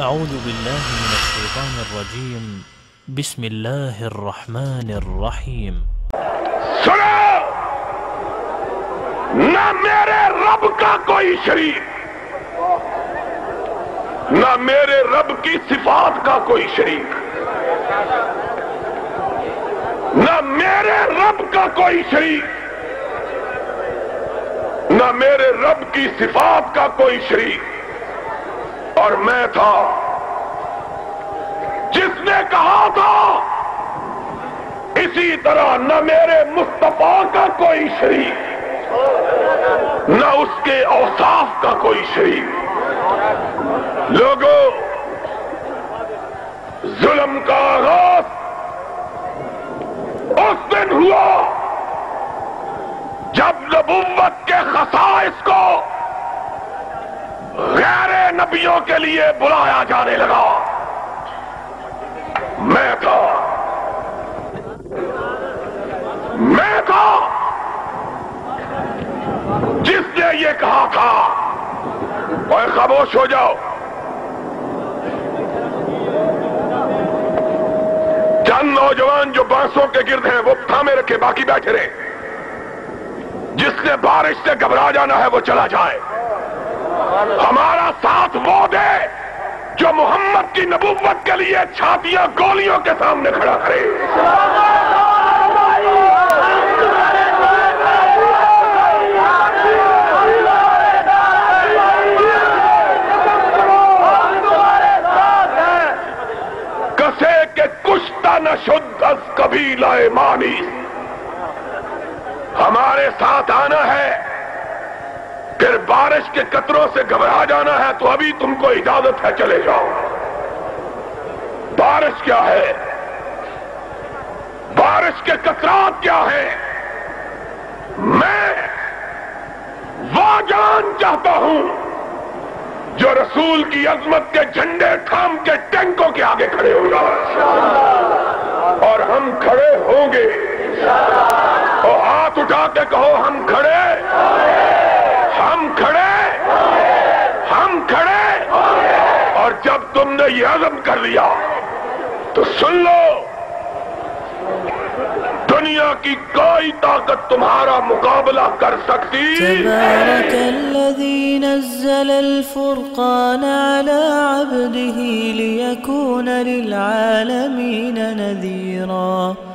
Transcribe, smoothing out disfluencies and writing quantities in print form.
أعوذ بالله من الشيطان الرجيم بسم الله الرحمن الرحیم. سنو، نہ میرے رب کا کوئی شریک، نہ میرے رب کی صفات کا کوئی شریک، نہ میرے رب کا کوئی شریک، نہ میرے رب کی صفات کا کوئی شریک. اور میں تھا جس نے کہا تھا اسی طرح نہ میرے مصطفیٰ کا کوئی شریک، نہ اس کے اوصاف کا کوئی شریک. لوگوں، ظلم کا آغاز اس دن ہوا جب نبوت کے خصائص کو غیر نبیوں کے لیے بلایا جانے لگا. میں تھا جس نے یہ کہا تھا. اوے خاموش ہو جاؤ. چند نوجوان جو بانسوں کے گرد ہیں وہ تھامے رکھے، باقی بیٹھے رہے. جس نے بارش سے گھبرا جانا ہے وہ چلا جائے. ہمارا ساتھ وہ دے جو محمد کی نبوت کے لیے چھاتیاں گولیوں کے سامنے کھڑا کرے. کسے کے کشتہ نہ شد از قبیلہ مانی. ہمارے ساتھ آنا ہے، پھر بارش کے قطروں سے گھبرا جانا ہے تو ابھی تم کو اجازت ہے، چلے جاؤ. بارش کیا ہے؟ بارش کے قطرات کیا ہیں؟ میں وہ جان چاہتا ہوں جو رسول کی عظمت کے جھنڈے تھام کے ٹینکوں کے آگے کھڑے ہو جائے. اور ہم کھڑے ہوں گے. اور ہاتھ اٹھا کے کہو ہم کھڑے، ہم کھڑے، ہم کھڑے. اور جب تم نے یہ عزم کر لیا تو سن لو، دنیا کی کوئی طاقت تمہارا مقابلہ کر سکتی. تبارك الذي نزل الفرقان على عبده ليكون للعالمين نذيرا.